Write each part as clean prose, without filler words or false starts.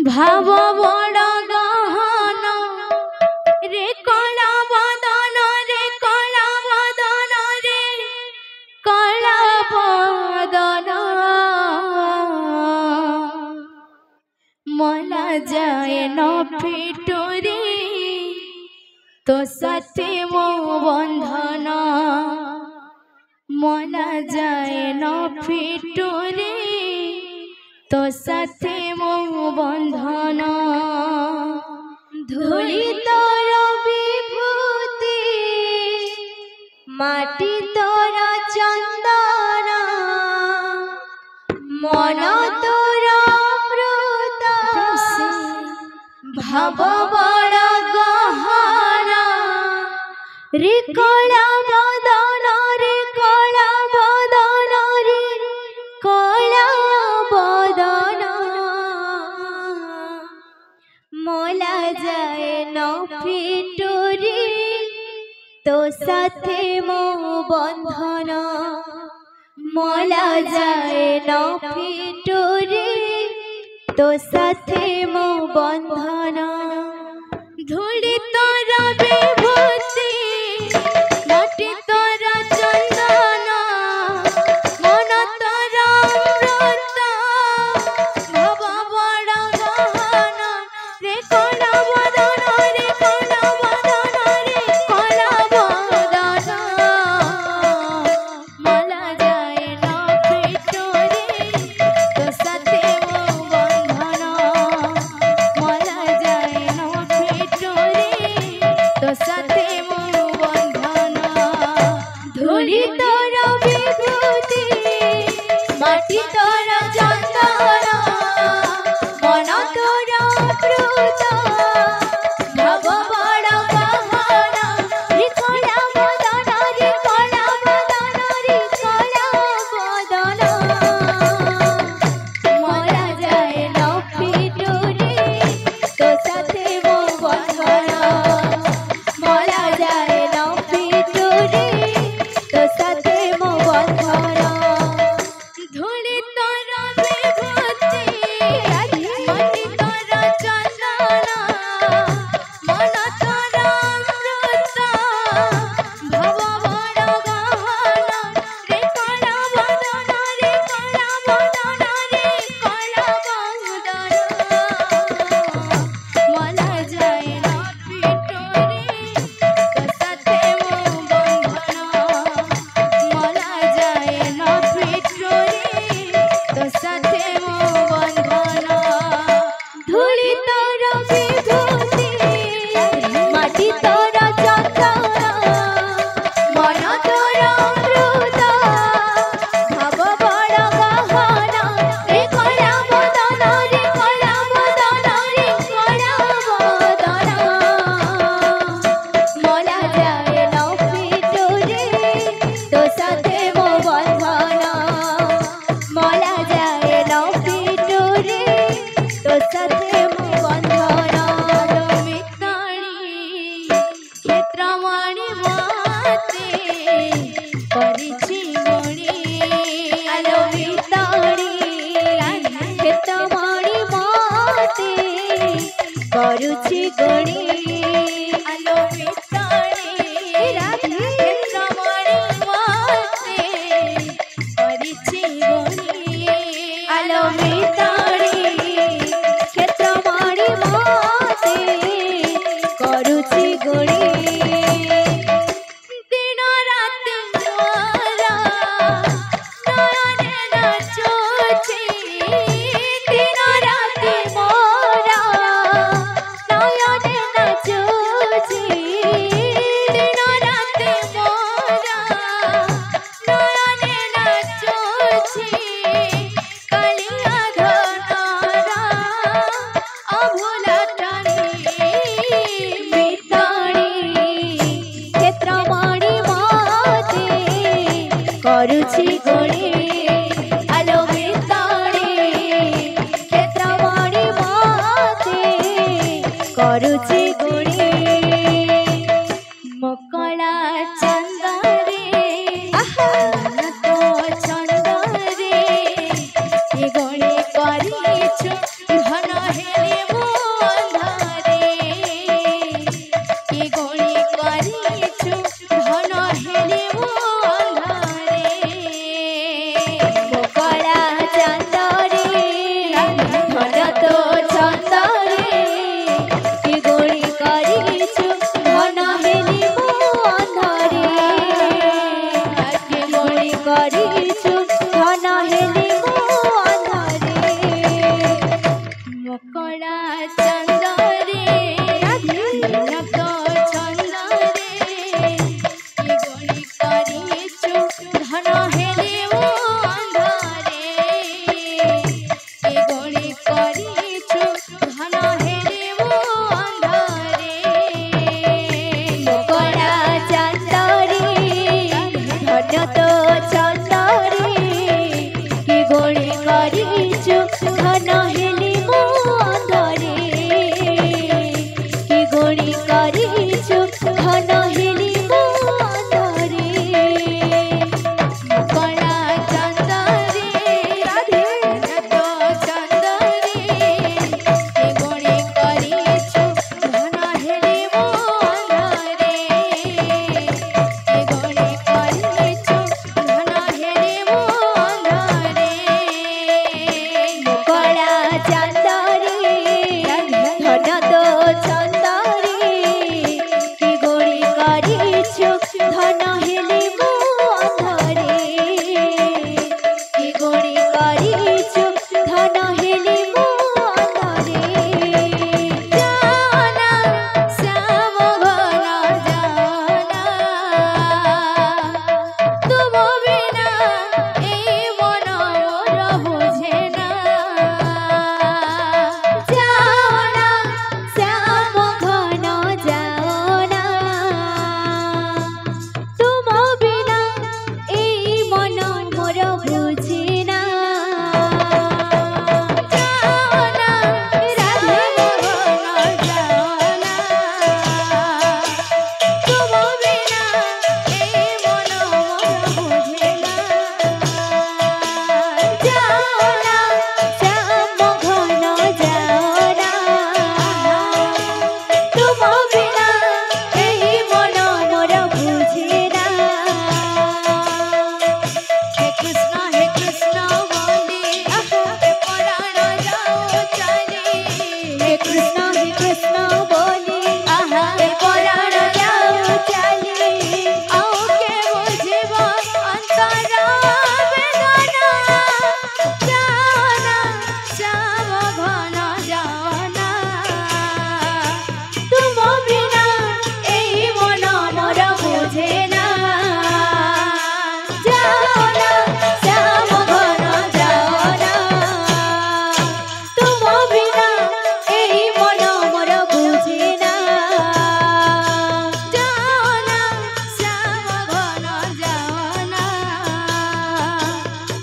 भाव बड़ गहन रे कला बदन रे कला बदन रे कला बदन मला जाए न फिटुरी तो साथे मो बंधन मला जाए न फिटुरी तो साथे मो बंधन धूली तोर विभूति माटी तोर चंदन मन तोर अमृत भाव बड़ गहन रे कला बदन रे कला बदन रे कला बदन मोला जाए न फिटुरी तो साथे मो बंधन मोला जाए न फिटुरी तो साथे मो बंधन धूली तोर विभूति माटी तोर चंदन मन तोर अमृत भाव बड़ गहन रे कला बदन रे कला बदन रे कला बदन मला जाए न फिटुरी तो साथे मो बंधन मला जाए न फिटुरी तो साथे मो बंधन धूली तोर विभूति माटी तोर चंदन मन तोर अमृत भाव बड़ गहन रे कला बदन रे कला बदन रे कला बदन मला जाए न फिटुरी तो साथे मो बंधन मला जाए न फिटुरी तो साथे मो बंधन धूली तोर विभूति माटी तोर चंदन मन तोर अमृत भाव बड़ गहन रे कला बदन रे कला बदन रे कला बदन मला जाए न फिटुरी तो साथे मो बंधन मला जाए न फिटुरी तो साथे मो बंधन धूली तोर विभूति माटी तोर चंदन मन तोर अमृत भाव बड़ गहन रे कला बदन रे कला बदन रे कला बदन मला जाए न फिटुरी तो साथे मो बंधन मला जाए न फिटुरी तो साथे मो बंधन मिताणी क्षेत्रमणि माते परिछि गणी आलो मिताणी क्षेत्रमणि माते करुछि गणी आलो मिताणी क्षेत्रमणि माते परिछि गणी आलो मिताणी क्षेत्रमणि माते करुछि गणी दिन राति मोरा नयने नाचुछि दिन राति मोरा नयने नाचुछि दिन राति मोरा नयने नाचुछि कालिया घनरा अभुला टाणी मिताणी क्षेत्रमणि माते करुछि गणी आलो मिताणी क्षेत्रमणि माते करुछि गणी मकला चंदरे तो चंदरे ये गणी करिछु धन हेले କରିଛୁ ଧନ ହେଲି ମୁଁ ଅନ୍ଧରେ ମକଳା ଚନ୍ଦରେ ନକ ଚନ୍ଦରେ କି ଗଣି କରିଛୁ ଧନ ହେଲି ମୁଁ ଅନ୍ଧରେ କି ଗଣି କରିଛୁ ଧନ ହେଲି ମୁଁ ଅନ୍ଧରେ ମକଳା ଚନ୍ଦରେ ଧନ ତ ଚନ୍ଦରେ କି ଗଣି କରିଛୁ ଧନ ହେଲି ମୁଁ ଅନ୍ଧରେ କି ଗଣି କରିଛୁ ଧନ ହେଲି ମୁଁ ଅନ୍ଧରେ ମକଳା ଚନ୍ଦରେ ଧନ ଚନ୍ଦରେ କି ଗଣି କରିଛୁ ଧନ ହେଲି ମୁଁ ଅନ୍ଧରେ କି ଗଣି କରିଛୁ ଧନ ହେଲି ମୁଁ ଅନ୍ଧରେ ମକଳା ଚନ୍ଦରେ ଧନ ତ ଚନ୍ଦରେ କି ଗଣି କରିଛୁ ଧନ ହେଲି ମୁଁ ଅନ୍ଧରେ କି ଗଣି କରିଛୁ ଧନ ହେଲି ମୁଁ ଅନ୍ଧରେ ଜାନା ଶ୍ୟାମ ଘନ ଜାନା ତୁମ ବିନା এই মন মোর বুঝে না যাও না শ্যাম ঘন যাও না তুম বিনা এই মন মোর বুঝে না যাও না রাধে ঘন যাও না তুম বিনা এই মন মোর বুঝে না যাও না শ্যাম ঘন যাও না তুম বিনা এই মন মোর বুঝে না হে কৃষ্ণ বলি পরাণ যাও চালি হে কৃষ্ণ বলি পরাণ যাও চালি আও কে বুঝিব অন্তর বেদনা যাও না শ্যাম ঘন যাও না তুম বিনা এই মন মোর বুঝে না যাও না শ্যাম ঘন যাও না তুম বিনা এই মন মোর বুঝে না যাও না শ্যাম ঘন যাও না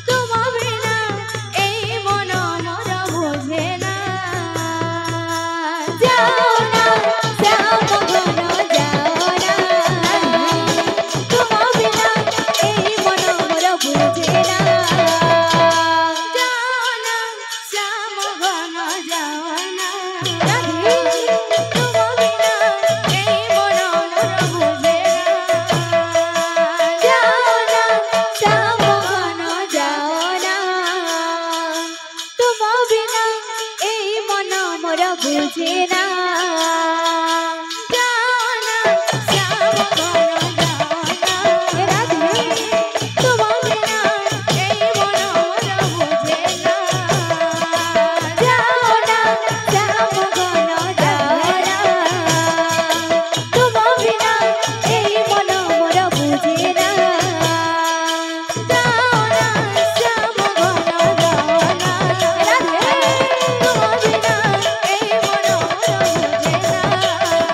তুম বিনা এই মন মোর বুঝে না যাও না শ্যাম ঘন যাও না তুম বিনা এই মন মোর বুঝে না যাও না শ্যাম ঘন যাও না রাধে তুম বিনা এই মন মোর বুঝে না যাও না শ্যাম ঘন যাও না তুম বিনা এই মন মোর বুঝে না যাও না শ্যাম ঘন যাও না রাধে তুম বিনা এই মন মোর বুঝে না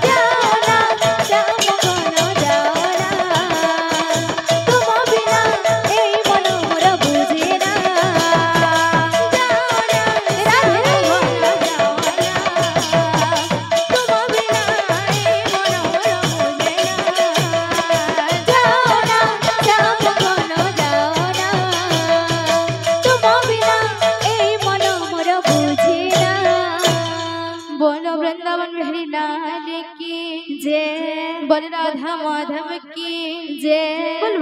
যাও না শ্যাম ঘন যাও না তুম বিনা এই মন মোর বুঝে না যাও না শ্যাম ঘন যাও না রাধে তুম বিনা এই মন মোর বুঝে না लाल की जय, बोल राधा माधव की जय, बोल